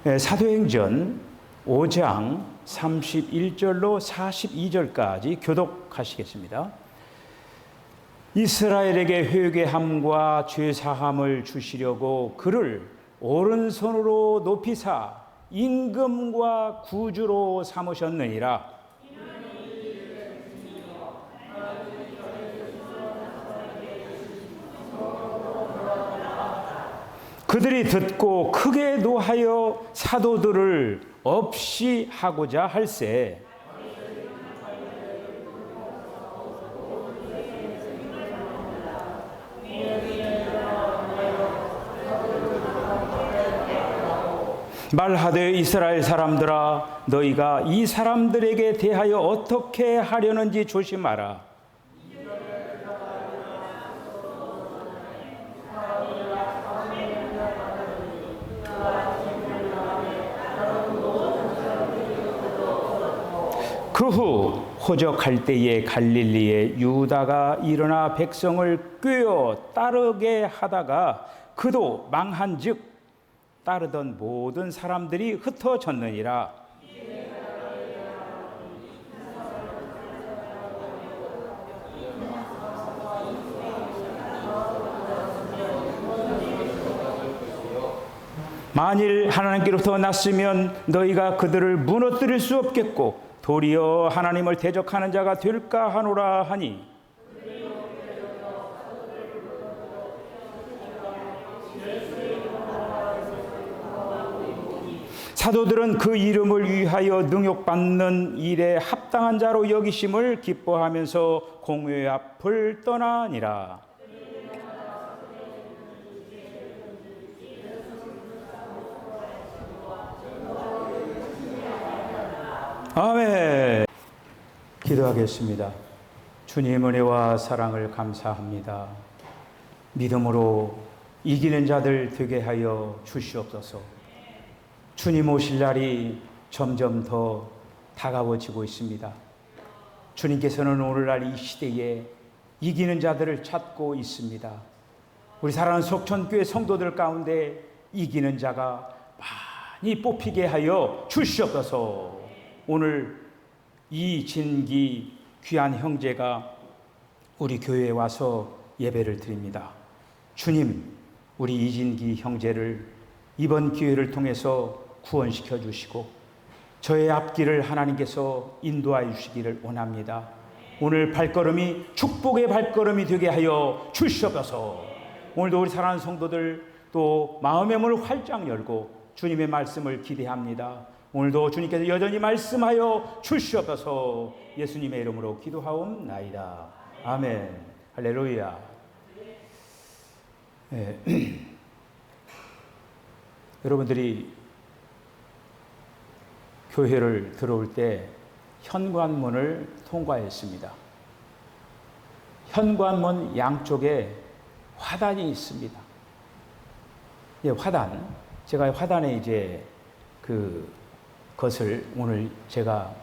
사도행전 5장 31절로 42절까지 교독하시겠습니다. 이스라엘에게 회개함과 죄사함을 주시려고 그를 오른손으로 높이사 임금과 구주로 삼으셨느니라. 그들이 듣고 크게 노하여 사도들을 없이 하고자 할세. 말하되 이스라엘 사람들아, 너희가 이 사람들에게 대하여 어떻게 하려는지 조심하라. 그 후 호적할 때에 갈릴리에 유다가 일어나 백성을 꾀어 따르게 하다가 그도 망한즉 따르던 모든 사람들이 흩어졌느니라. 만일 하나님께로부터 났으면 너희가 그들을 무너뜨릴 수 없겠고 도리어 하나님을 대적하는 자가 될까 하노라 하니, 사도들은 그 이름을 위하여 능욕받는 일에 합당한 자로 여기심을 기뻐하면서 공회 앞을 떠나니라. 아멘. 기도하겠습니다. 주님 은혜와 사랑을 감사합니다. 믿음으로 이기는 자들 되게 하여 주시옵소서. 주님 오실 날이 점점 더 다가워지고 있습니다. 주님께서는 오늘날 이 시대에 이기는 자들을 찾고 있습니다. 우리 사랑하는 속천교회 성도들 가운데 이기는 자가 많이 뽑히게 하여 주시옵소서. 오늘 이진기 귀한 형제가 우리 교회에 와서 예배를 드립니다. 주님, 우리 이진기 형제를 이번 기회를 통해서 구원시켜 주시고 저의 앞길을 하나님께서 인도하여 주시기를 원합니다. 오늘 발걸음이 축복의 발걸음이 되게 하여 주시옵소서. 오늘도 우리 사랑하는 성도들 또 마음의 문을 활짝 열고 주님의 말씀을 기대합니다. 오늘도 주님께서 여전히 말씀하여 주시옵소서. 예수님의 이름으로 기도하옵나이다. 아멘. 할렐루야. 여러분들이 교회를 들어올 때 현관문을 통과했습니다. 현관문 양쪽에 화단이 있습니다. 화단. 제가 화단에 이제 그것을 오늘 제가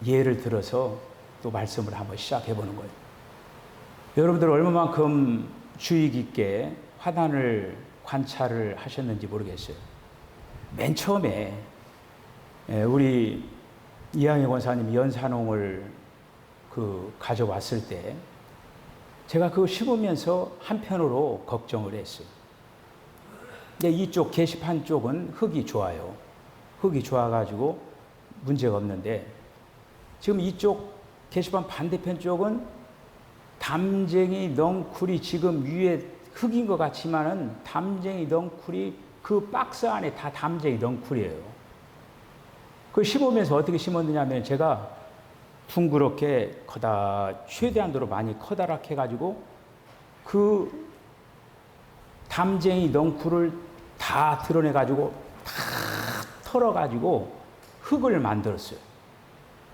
예를 들어서 또 말씀을 한번 시작해 보는 거예요. 여러분들 얼마만큼 주의 깊게 화단을 관찰을 하셨는지 모르겠어요. 맨 처음에 우리 이항희 권사님이 연산홍을 가져왔을 때 제가 그거 심으면서 한편으로 걱정을 했어요. 근데 이쪽 게시판 쪽은 흙이 좋아요. 흙이 좋아가지고 문제가 없는데 지금 이쪽 게시판 반대편 쪽은 담쟁이 넝쿨이 지금 위에 흙인 것 같지만은 담쟁이 넝쿨이 그 박스 안에 다 담쟁이 넝쿨이에요. 그걸 심으면서 어떻게 심었느냐 하면 제가 둥그렇게 최대한도로 많이 커다랗게 해가지고 그 담쟁이 넝쿨을 다 드러내가지고 다 털어가지고 흙을 만들었어요.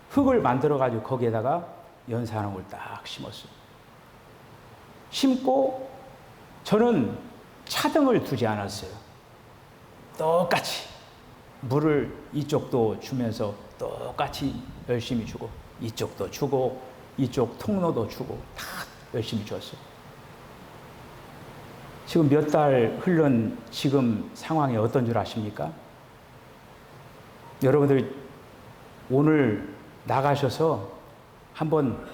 흙을 만들어가지고 거기에다가 연산홍을 딱 심었어요. 심고 저는 차등을 두지 않았어요. 똑같이 물을 이쪽도 주면서 똑같이 열심히 주고 이쪽도 주고 이쪽 통로도 주고 다 열심히 줬어요. 지금 몇 달 흐른 지금 상황이 어떤 줄 아십니까? 여러분들 오늘 나가셔서 한번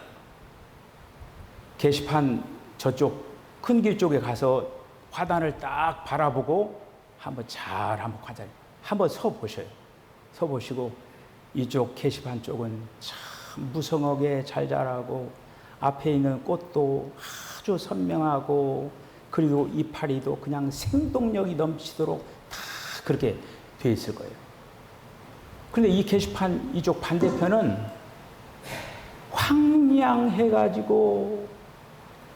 게시판 저쪽 큰 길 쪽에 가서 화단을 딱 바라보고 한번 관찰, 한번 서 보셔요. 서 보시고 이쪽 게시판 쪽은 참 무성하게 잘 자라고 앞에 있는 꽃도 아주 선명하고 그리고 이파리도 그냥 생동력이 넘치도록 다 그렇게 돼 있을 거예요. 그런데 이 게시판 이쪽 반대편은 황량해가지고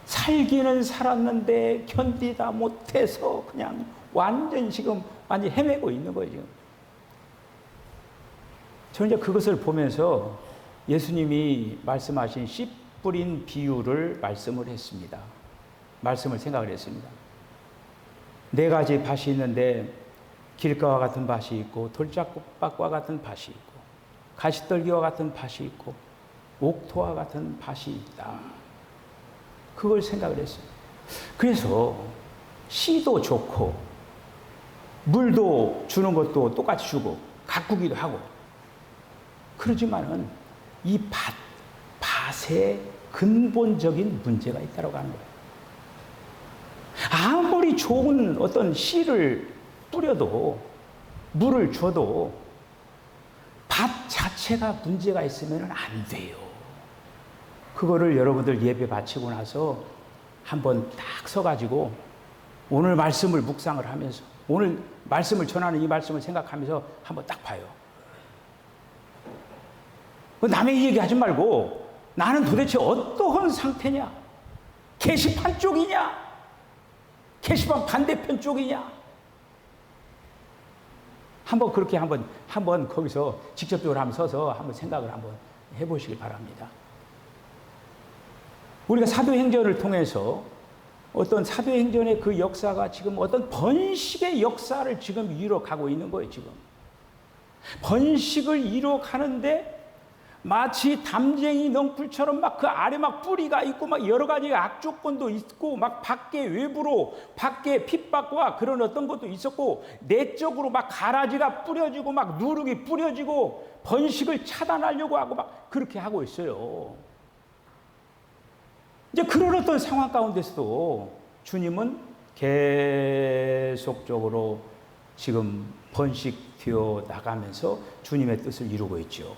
살기는 살았는데 견디다 못해서 그냥 완전 헤매고 있는 거예요, 지금. 저는 이제 그것을 보면서 예수님이 말씀하신 씨 뿌린 비유를 말씀을 했습니다. 말씀을 생각을 했습니다. 4가지 밭이 있는데 길가와 같은 밭이 있고 돌짝밭과 같은 밭이 있고 가시떨기와 같은 밭이 있고 옥토와 같은 밭이 있다. 그걸 생각을 했어요. 그래서 씨도 좋고 물도 주는 것도 똑같이 주고 가꾸기도 하고 그러지만은 이 밭에 근본적인 문제가 있다고 하는 거예요. 아무리 좋은 어떤 씨를 뿌려도 물을 줘도 밭 자체가 문제가 있으면 안 돼요. 그거를 여러분들 예배 바치고 나서 한번 딱 서가지고 오늘 말씀을 묵상을 하면서 오늘 말씀을 전하는 이 말씀을 생각하면서 한번 딱 봐요. 남의 얘기하지 말고 나는 도대체 어떠한 상태냐? 게시판 쪽이냐? 게시판 반대편 쪽이냐? 한번 그렇게 한번 거기서 직접적으로 한번 서서 한번 생각을 한번 해보시기 바랍니다. 우리가 사도행전을 통해서 어떤 사도행전의 그 역사가 지금 어떤 번식의 역사를 지금 이뤄가고 있는 거예요, 지금. 번식을 이뤄가는데 마치 담쟁이 넝쿨처럼 막 그 아래 막 뿌리가 있고 막 여러 가지 악조건도 있고 막 밖에 외부로 밖에 핍박과 그런 어떤 것도 있었고 내적으로 막 가라지가 뿌려지고 막 누룩이 뿌려지고 번식을 차단하려고 하고 막 그렇게 하고 있어요. 이제 그런 어떤 상황 가운데서도 주님은 계속적으로 지금 번식되어 나가면서 주님의 뜻을 이루고 있죠.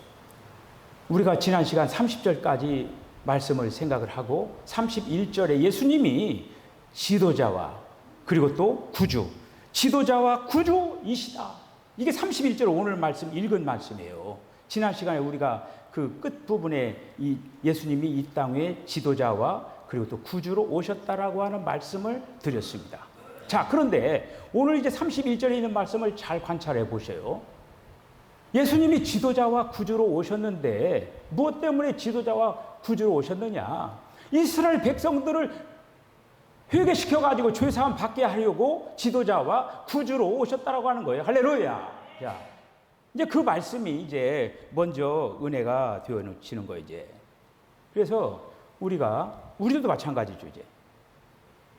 우리가 지난 시간 30절까지 말씀을 생각을 하고 31절에 예수님이 지도자와 그리고 또 구주, 지도자와 구주이시다. 이게 31절 오늘 말씀 읽은 말씀이에요. 지난 시간에 우리가 그 끝부분에 이 예수님이 이 땅에 지도자와 그리고 또 구주로 오셨다라고 하는 말씀을 드렸습니다. 자, 그런데 오늘 이제 31절에 있는 말씀을 잘 관찰해 보세요. 예수님이 지도자와 구주로 오셨는데 무엇 때문에 지도자와 구주로 오셨느냐? 이스라엘 백성들을 회개시켜가지고 죄사함 받게 하려고 지도자와 구주로 오셨다라고 하는 거예요. 할렐루야. 자, 이제 그 말씀이 이제 먼저 은혜가 되어지는 거예요, 이제. 그래서 우리들도 마찬가지죠, 이제.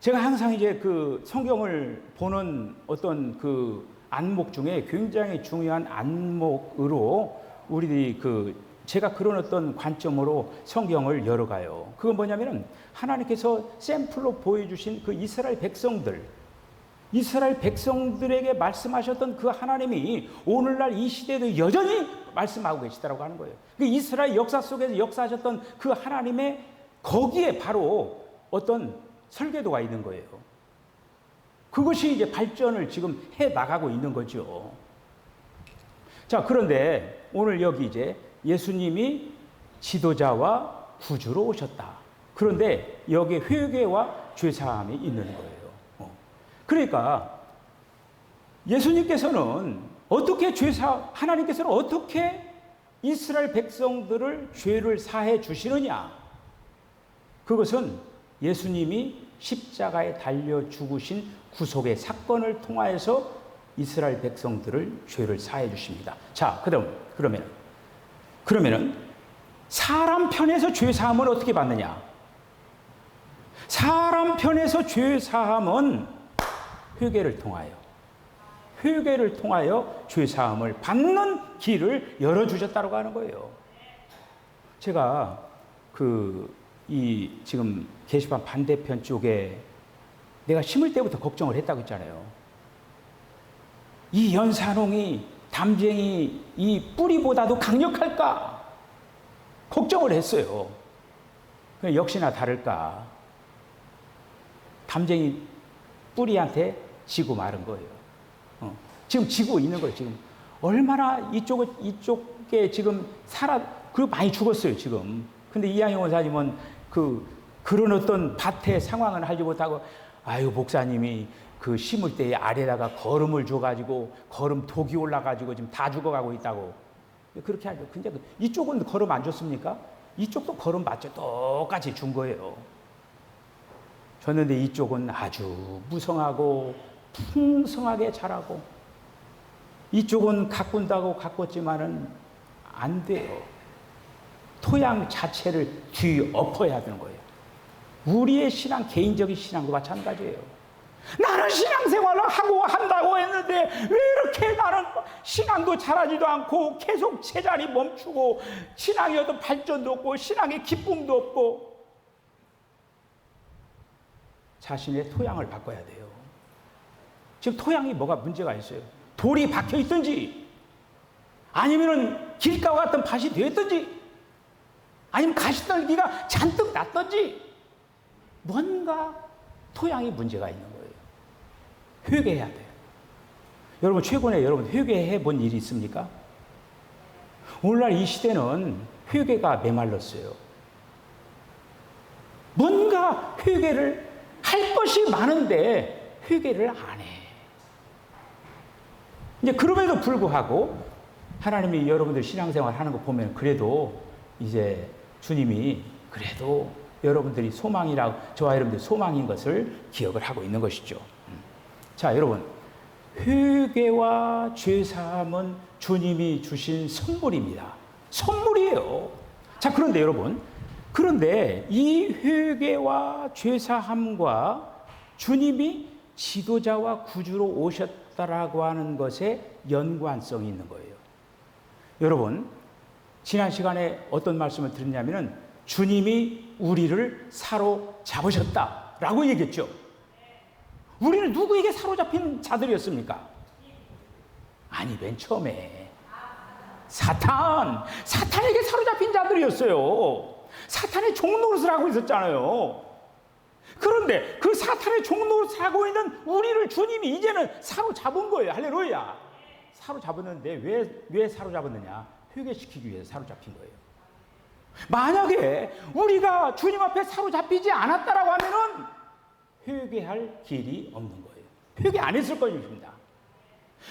제가 항상 이제 그 성경을 보는 어떤 그 안목 중에 굉장히 중요한 안목으로 우리들이 제가 그런 어떤 관점으로 성경을 열어가요. 그건 뭐냐면은 하나님께서 샘플로 보여주신 그 이스라엘 백성들에게 말씀하셨던 그 하나님이 오늘날 이 시대에도 여전히 말씀하고 계시다라고 하는 거예요. 그 이스라엘 역사 속에서 역사하셨던 그 하나님의 거기에 바로 어떤 설계도가 있는 거예요. 그것이 이제 발전을 지금 해 나가고 있는 거죠. 자, 그런데 오늘 여기 이제 예수님이 지도자와 구주로 오셨다. 그런데 여기에 회개와 죄사함이 있는 거예요. 그러니까 예수님께서는 하나님께서는 어떻게 이스라엘 백성들을 죄를 사해 주시느냐? 그것은 예수님이 십자가에 달려 죽으신 구속의 사건을 통하여서 이스라엘 백성들을 죄를 사해 주십니다. 자, 그러면은 사람 편에서 죄 사함은 어떻게 받느냐? 사람 편에서 죄 사함은 회개를 통하여. 회개를 통하여 죄사함을 받는 길을 열어주셨다고 하는 거예요. 제가 지금 게시판 반대편 쪽에 내가 심을 때부터 걱정을 했다고 했잖아요. 이 연산홍이, 담쟁이 이 뿌리보다도 강력할까? 걱정을 했어요. 역시나 다를까? 담쟁이 뿌리한테 지고 마른 거예요. 지금 지고 있는 거예요. 지금 얼마나 이쪽에 지금 많이 죽었어요. 지금. 근데 이양희 원사님은 그런 어떤 밭의 상황을 알지 못하고, 아유 목사님이 심을 때 아래다가 거름을 줘가지고 거름 독이 올라가지고 지금 다 죽어가고 있다고 그렇게 하죠. 근데 이쪽은 거름 안 줬습니까? 이쪽도 거름 맞죠. 똑같이 준 거예요. 줬는데 이쪽은 아주 무성하고 풍성하게 자라고, 이쪽은 가꾼다고 가꿨지만은 안 돼요. 토양 자체를 뒤엎어야 되는 거예요. 우리의 신앙, 개인적인 신앙도 마찬가지예요. 나는 신앙생활을 하고 한다고 했는데 왜 이렇게 나는 신앙도 잘하지도 않고 계속 제자리 멈추고 신앙의 어떤 발전도 없고 신앙의 기쁨도 없고. 자신의 토양을 바꿔야 돼요. 지금 토양이 뭐가 문제가 있어요? 돌이 박혀 있든지, 아니면은 길가와 같은 밭이 되었든지, 아니면 가시떨기가 잔뜩 났든지, 뭔가 토양이 문제가 있는 거예요. 회개해야 돼요. 여러분, 최근에 여러분 회개해 본 일이 있습니까? 오늘날 이 시대는 회개가 메말랐어요. 뭔가 회개를 할 것이 많은데 회개를 안 해. 이제 그럼에도 불구하고 하나님이 여러분들 신앙생활 하는 거 보면 그래도 이제 주님이 그래도 여러분들이 저와 여러분들이 소망인 것을 기억을 하고 있는 것이죠. 자, 여러분, 회개와 죄사함은 주님이 주신 선물입니다. 선물이에요. 자, 그런데 여러분, 이 회개와 죄사함과 주님이 지도자와 구주로 오셨다라고 하는 것에 연관성이 있는 거예요. 여러분, 지난 시간에 어떤 말씀을 드렸냐면은 주님이 우리를 사로잡으셨다라고 얘기했죠. 우리는 누구에게 사로잡힌 자들이었습니까? 아니, 맨 처음에 사탄에게 사로잡힌 자들이었어요. 사탄의 종노릇을 하고 있었잖아요. 그런데 그 사탄의 종노릇을 하고 있는 우리를 주님이 이제는 사로잡은 거예요. 할렐루야. 사로잡았는데 왜 사로잡았느냐? 회개시키기 위해서 사로잡힌 거예요. 만약에 우리가 주님 앞에 사로잡히지 않았다라고 하면은 회개할 길이 없는 거예요. 회개 안 했을 것입니다.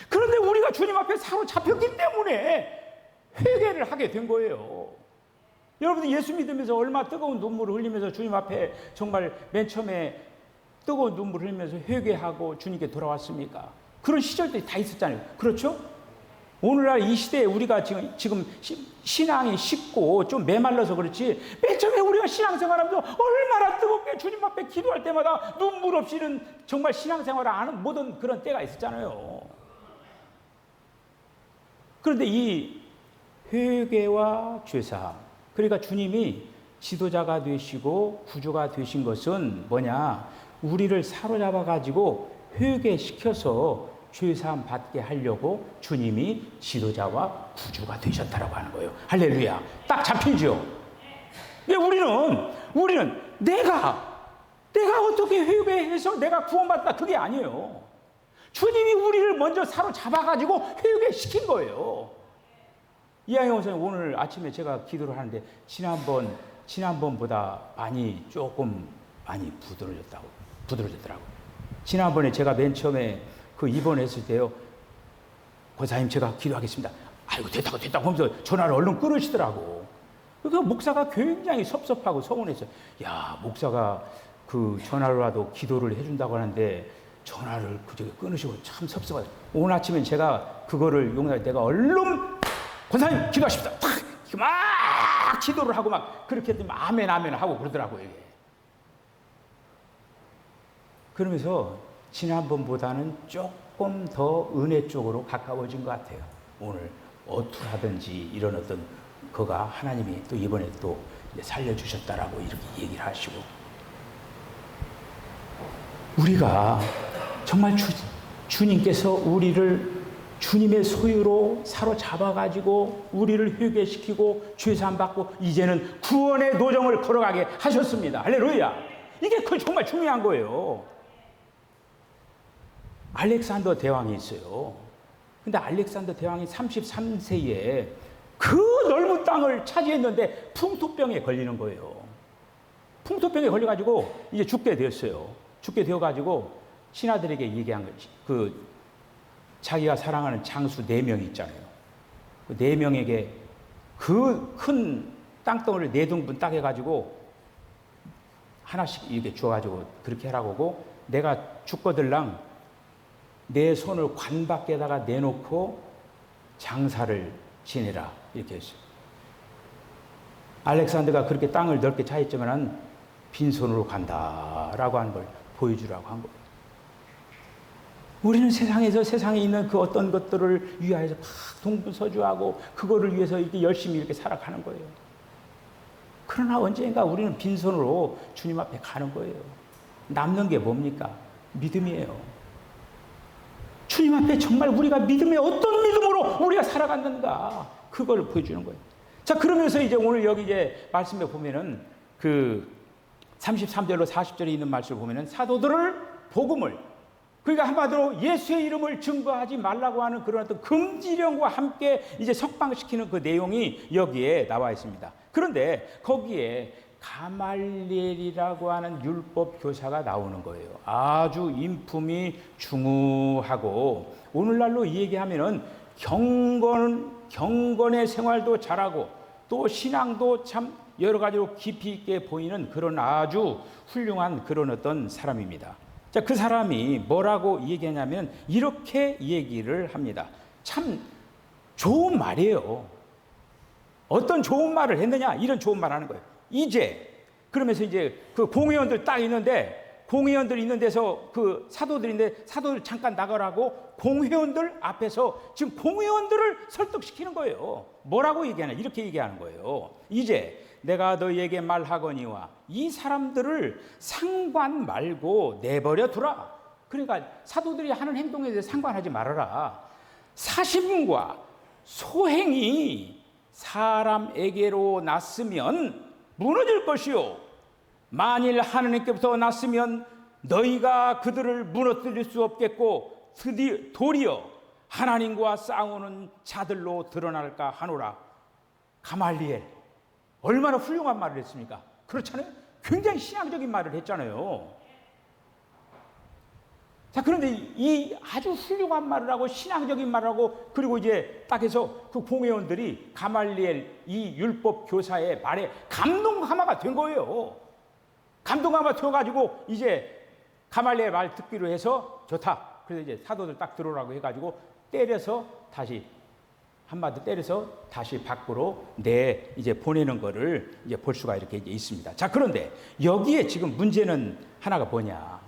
그런데 우리가 주님 앞에 사로잡혔기 때문에 회개를 하게 된 거예요. 여러분들 예수 믿으면서 얼마나 뜨거운 눈물을 흘리면서 주님 앞에 정말 맨 처음에 뜨거운 눈물을 흘리면서 회개하고 주님께 돌아왔습니까? 그런 시절들이 다 있었잖아요. 그렇죠? 오늘날 이 시대에 우리가 지금 신앙이 쉽고 좀 메말라서 그렇지, 맨 처음에 우리가 신앙생활하면서 얼마나 뜨겁게 주님 앞에 기도할 때마다 눈물 없이는 정말 신앙생활을 안 하는 모든 그런 때가 있었잖아요. 그런데 이 회개와 죄사함, 그러니까 주님이 지도자가 되시고 구주가 되신 것은 뭐냐? 우리를 사로잡아가지고 회개시켜서 죄사함 받게 하려고 주님이 지도자와 구주가 되셨다라고 하는 거예요. 할렐루야. 딱 잡히죠. 우리는 내가 어떻게 회개해서 내가 구원받다, 그게 아니에요. 주님이 우리를 먼저 사로잡아가지고 회개시킨 거예요. 이양희 원사님, 오늘 아침에 제가 기도를 하는데 지난번보다 조금 많이 부드러졌더라고요. 지난번에 제가 맨 처음에 입원했을 때요, 권사님 제가 기도하겠습니다. 아이고 됐다고 하면서 전화를 얼른 끊으시더라고. 그러니까 목사가 굉장히 섭섭하고 서운했어요. 야, 목사가 전화로라도 기도를 해준다고 하는데 전화를 끊으시고 참 섭섭하다. 오늘 아침에 제가 그거를 용납해 내가 얼른 권사님 기도하십시다. 막 기도를 하고 막 그렇게 했더니 아멘 하고 그러더라고요. 이게. 그러면서 지난번보다는 조금 더 은혜 쪽으로 가까워진 것 같아요. 오늘 어투라든지 이런 어떤 그가 하나님이 또 이번에 또 살려주셨다라고 이렇게 얘기를 하시고, 우리가 정말 주님께서 우리를 주님의 소유로 사로잡아가지고 우리를 회개시키고 죄사함 받고 이제는 구원의 도정을 걸어가게 하셨습니다. 할렐루야. 이게 정말 중요한 거예요. 알렉산더 대왕이 있어요. 근데 알렉산더 대왕이 33세에 그 넓은 땅을 차지했는데 풍토병에 걸리는 거예요. 풍토병에 걸려가지고 이제 죽게 되었어요. 죽게 되어가지고 신하들에게 얘기한 거지. 자기가 사랑하는 장수 4명 있잖아요. 그 4명에게 그 큰 땅덩어리를 4등분 따게 가지고 하나씩 이렇게 주어가지고 그렇게 하라고 하고, 내가 죽거들랑 내 손을 관 밖에다가 내놓고 장사를 지내라 이렇게 했어요. 알렉산더가 그렇게 땅을 넓게 차있지만 빈손으로 간다라고 하는 걸 보여주라고 한 거예요. 우리는 세상에 있는 그 어떤 것들을 위하여서 막 동분서주하고 그거를 위해서 이렇게 열심히 이렇게 살아가는 거예요. 그러나 언젠가 우리는 빈손으로 주님 앞에 가는 거예요. 남는 게 뭡니까? 믿음이에요. 주님 앞에 정말 우리가 믿음의 어떤 믿음으로 우리가 살아갔는가, 그걸 보여주는 거예요. 자, 그러면서 이제 오늘 여기 이제 말씀에 보면은 그 33절로 40절에 있는 말씀을 보면은 사도들을 복음을, 그러니까 한마디로 예수의 이름을 증거하지 말라고 하는 그런 어떤 금지령과 함께 이제 석방시키는 그 내용이 여기에 나와 있습니다. 그런데 거기에 가말리엘이라고 하는 율법 교사가 나오는 거예요. 아주 인품이 중후하고, 오늘날로 얘기하면은 경건의 생활도 잘하고 또 신앙도 참 여러 가지로 깊이 있게 보이는 그런 아주 훌륭한 그런 어떤 사람입니다. 자, 그 사람이 뭐라고 얘기하냐면 이렇게 얘기를 합니다. 참 좋은 말이에요. 어떤 좋은 말을 했느냐? 이런 좋은 말 하는 거예요. 이제, 그러면서 이제 그 공회원들 딱 있는데, 공회원들 있는 데서 그 사도들인데 사도들 잠깐 나가라고 공회원들 앞에서 지금 공회원들을 설득시키는 거예요. 뭐라고 얘기하냐? 이렇게 얘기하는 거예요. 이제 내가 너희에게 말하거니와 이 사람들을 상관 말고 내버려 두라. 그러니까 사도들이 하는 행동에 대해서 상관하지 말아라. 사심과 소행이 사람에게로 났으면 무너질 것이요, 만일 하나님께부터 났으면 너희가 그들을 무너뜨릴 수 없겠고 도리어 하나님과 싸우는 자들로 드러날까 하노라. 가말리엘 얼마나 훌륭한 말을 했습니까? 그렇잖아요. 굉장히 신앙적인 말을 했잖아요. 자, 그런데 이 아주 훌륭한 말을 하고 신앙적인 말을 하고, 그리고 이제 딱 해서 그 공회원들이 가말리엘 이 율법 교사의 말에 감동하마가 된 거예요. 감동하마 되어가지고 이제 가말리엘 말 듣기로 해서 좋다. 그래서 이제 사도들 딱 들어오라고 해가지고 때려서 다시 한마디 때려서 다시 밖으로 이제 보내는 거를 이제 볼 수가 이렇게 이제 있습니다. 자, 그런데 여기에 지금 문제는 하나가 뭐냐?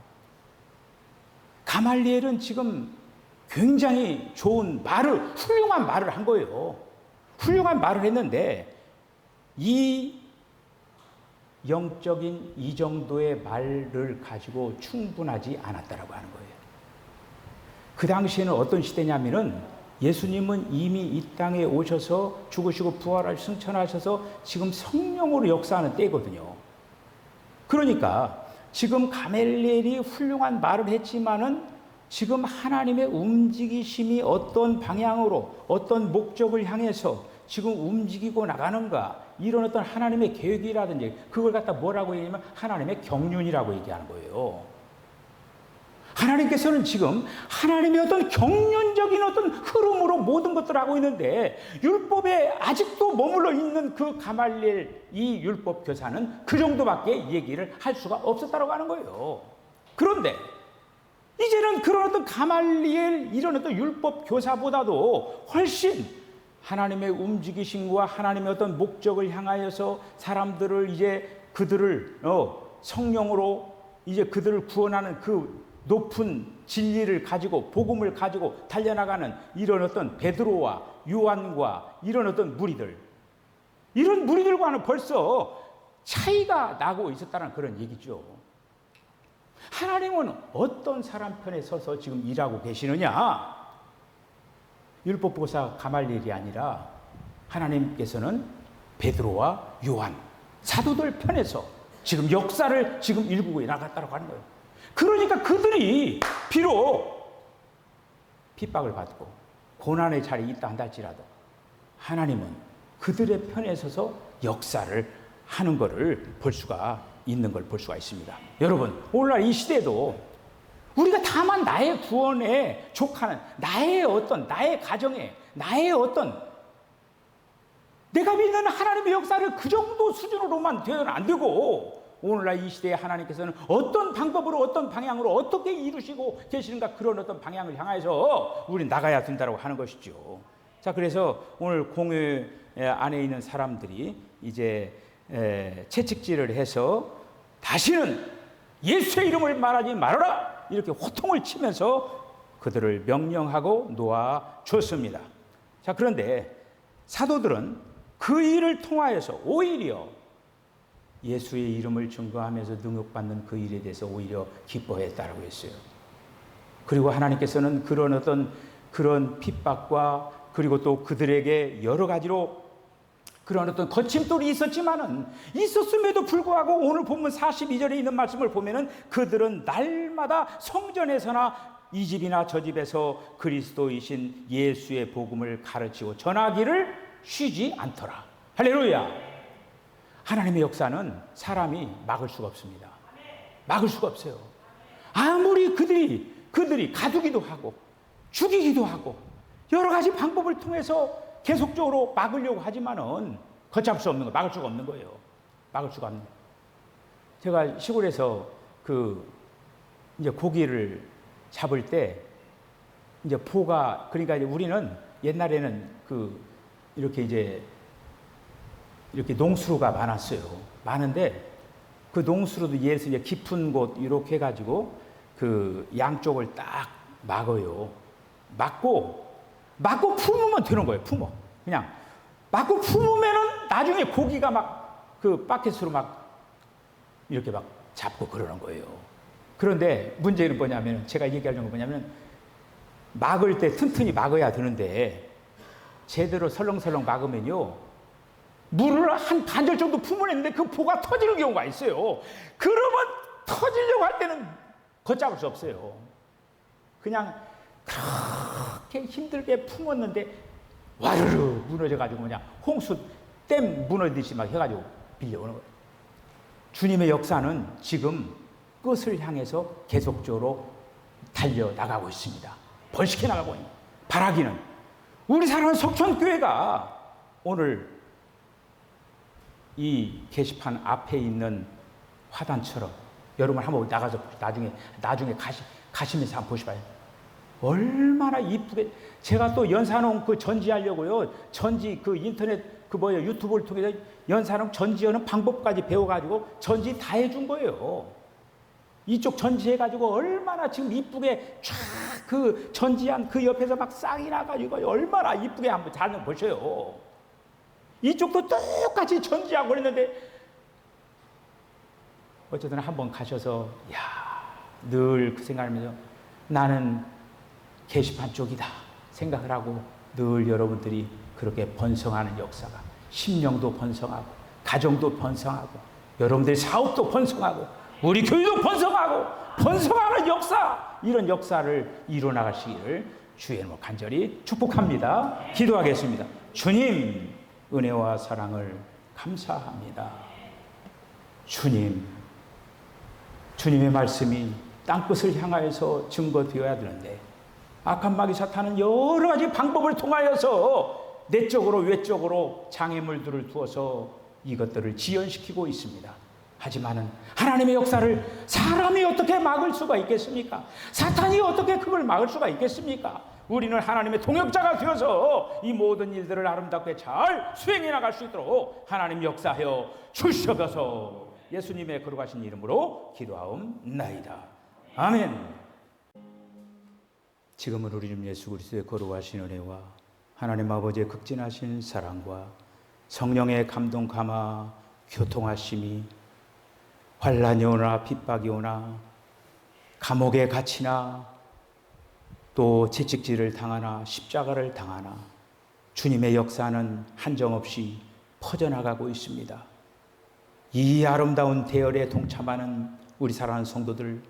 가말리엘은 지금 굉장히 좋은 말을, 훌륭한 말을 한 거예요. 훌륭한 말을 했는데 이 영적인 이 정도의 말을 가지고 충분하지 않았다라고 하는 거예요. 그 당시에는 어떤 시대냐면은 예수님은 이미 이 땅에 오셔서 죽으시고 부활하시고 승천하셔서 지금 성령으로 역사하는 때거든요. 그러니까 지금 가말리엘이 훌륭한 말을 했지만은 지금 하나님의 움직이심이 어떤 방향으로 어떤 목적을 향해서 지금 움직이고 나가는가, 이런 어떤 하나님의 계획이라든지 그걸 갖다 뭐라고 얘기하면 하나님의 경륜이라고 얘기하는 거예요. 하나님께서는 지금 하나님의 어떤 경륜적인 어떤 흐름으로 모든 것들을 하고 있는데, 율법에 아직도 머물러 있는 그 가말리엘 이 율법 교사는 그 정도밖에 얘기를 할 수가 없었다고 하는 거예요. 그런데 이제는 그런 어떤 가말리엘 이런 어떤 율법 교사보다도 훨씬 하나님의 움직이심과 하나님의 어떤 목적을 향하여서 사람들을 이제 그들을 성령으로 이제 그들을 구원하는 그 높은 진리를 가지고 복음을 가지고 달려나가는 이런 어떤 베드로와 요한과 이런 어떤 무리들, 이런 무리들과는 벌써 차이가 나고 있었다는 그런 얘기죠. 하나님은 어떤 사람 편에 서서 지금 일하고 계시느냐? 율법보사 가말리엘이 아니라 하나님께서는 베드로와 요한, 사도들 편에서 지금 역사를 지금 일구고 나갔다고 하는 거예요. 그러니까 그들이 비록 핍박을 받고 고난의 자리에 있다 한다 할지라도 하나님은 그들의 편에 서서 역사를 하는 것을 볼 수가 있는 걸 볼 수가 있습니다. 여러분, 오늘날 이 시대에도 우리가 다만 나의 구원에 족하는 나의 가정에 나의 어떤 내가 믿는 하나님의 역사를 그 정도 수준으로만 되어는 안 되고, 오늘날 이 시대에 하나님께서는 어떤 방법으로 어떤 방향으로 어떻게 이루시고 계시는가, 그런 어떤 방향을 향해서 우리는 나가야 된다고 하는 것이죠. 자, 그래서 오늘 공회 안에 있는 사람들이 이제 채찍질을 해서 다시는 예수의 이름을 말하지 말아라, 이렇게 호통을 치면서 그들을 명령하고 놓아줬습니다. 자, 그런데 사도들은 그 일을 통하여서 오히려 예수의 이름을 증거하면서 능력받는 그 일에 대해서 오히려 기뻐했다라고 했어요. 그리고 하나님께서는 그런 어떤 그런 핍박과 그리고 또 그들에게 여러 가지로 그런 어떤 거침돌이 있었음에도 불구하고 오늘 본문 42절에 있는 말씀을 보면은 그들은 날마다 성전에서나 이 집이나 저 집에서 그리스도이신 예수의 복음을 가르치고 전하기를 쉬지 않더라. 할렐루야. 하나님의 역사는 사람이 막을 수가 없습니다. 막을 수가 없어요. 아무리 그들이 가두기도 하고 죽이기도 하고 여러 가지 방법을 통해서 계속적으로 막으려고 하지만은 걷잡을 수 없는 거, 막을 수가 없는 거예요. 막을 수가 없는. 제가 시골에서 이제 고기를 잡을 때 이제 그러니까 이제 우리는 옛날에는 이렇게 농수로가 많았어요. 많은데 그 농수로도 예를 들어서 이제 깊은 곳 이렇게 해가지고 그 양쪽을 딱 막어요. 막고 품으면 되는 거예요. 그냥 막고 품으면은 나중에 고기가 막 그 바켓으로 막 이렇게 막 잡고 그러는 거예요. 그런데 문제는 뭐냐면, 제가 얘기하려는 건 뭐냐면, 막을 때 튼튼히 막아야 되는데 제대로 설렁설렁 막으면요, 물을 한 반절 정도 품어냈는데 그 포가 터지는 경우가 있어요. 그러면 터지려고 할 때는 걷잡을 수 없어요. 그냥 그렇게 힘들게 품었는데 와르르 무너져가지고 그냥 홍수댐 무너지듯이 막 해가지고 빌려오는 거예요. 주님의 역사는 지금 끝을 향해서 계속적으로 달려나가고 있습니다. 벌식해 나가고 있는. 바라기는 우리 사랑하는 석천교회가 오늘 이 게시판 앞에 있는 화단처럼, 여러분 한번 나가서 나중에 가시면서 한번 보시봐요. 얼마나 이쁘게, 제가 또 연산홍 전지하려고요. 전지 인터넷 유튜브를 통해서 연산홍 전지하는 방법까지 배워가지고 전지 다 해준 거예요. 이쪽 전지해가지고 얼마나 지금 이쁘게 쫙 전지한 그 옆에서 막 싹이 나가지고 얼마나 이쁘게 한번 잘 보셔요. 이쪽도 똑같이 전지하고 그랬는데 어쨌든 한번 가셔서 늘 그 생각하면서 나는 게시판 쪽이다 생각을 하고 늘 여러분들이 그렇게 번성하는 역사가, 심령도 번성하고 가정도 번성하고 여러분들의 사업도 번성하고 우리 교회도 번성하는 역사, 이런 역사를 이루어나가시기를 주의 이름으로 간절히 축복합니다. 기도하겠습니다. 주님, 은혜와 사랑을 감사합니다. 주님의 말씀이 땅끝을 향하여서 증거되어야 되는데 악한 마귀 사탄은 여러 가지 방법을 통하여서 내적으로 외적으로 장애물들을 두어서 이것들을 지연시키고 있습니다. 하지만은 하나님의 역사를 사람이 어떻게 막을 수가 있겠습니까? 사탄이 어떻게 그걸 막을 수가 있겠습니까? 우리는 하나님의 동역자가 되어서 이 모든 일들을 아름답게 잘 수행해 나갈 수 있도록 하나님 역사하여 주시옵소서. 예수님의 거룩하신 이름으로 기도하옵나이다. 아멘. 지금은 우리 주 예수 그리스도의 거룩하신 은혜와 하나님 아버지의 극진하신 사랑과 성령의 감동 감화 교통하심이 환난이 오나 핍박이 오나 감옥에 갇히나 또 채찍질을 당하나 십자가를 당하나 주님의 역사는 한정없이 퍼져나가고 있습니다. 이 아름다운 대열에 동참하는 우리 사랑하는 성도들,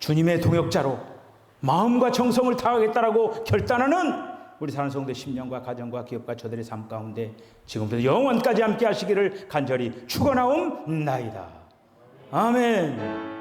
주님의 동역자로 마음과 정성을 다하겠다라고 결단하는 우리 사랑하는 성도의 심령과 가정과 기업과 저들의 삶 가운데 지금부터 영원까지 함께 하시기를 간절히 축원하옵나이다. 아멘.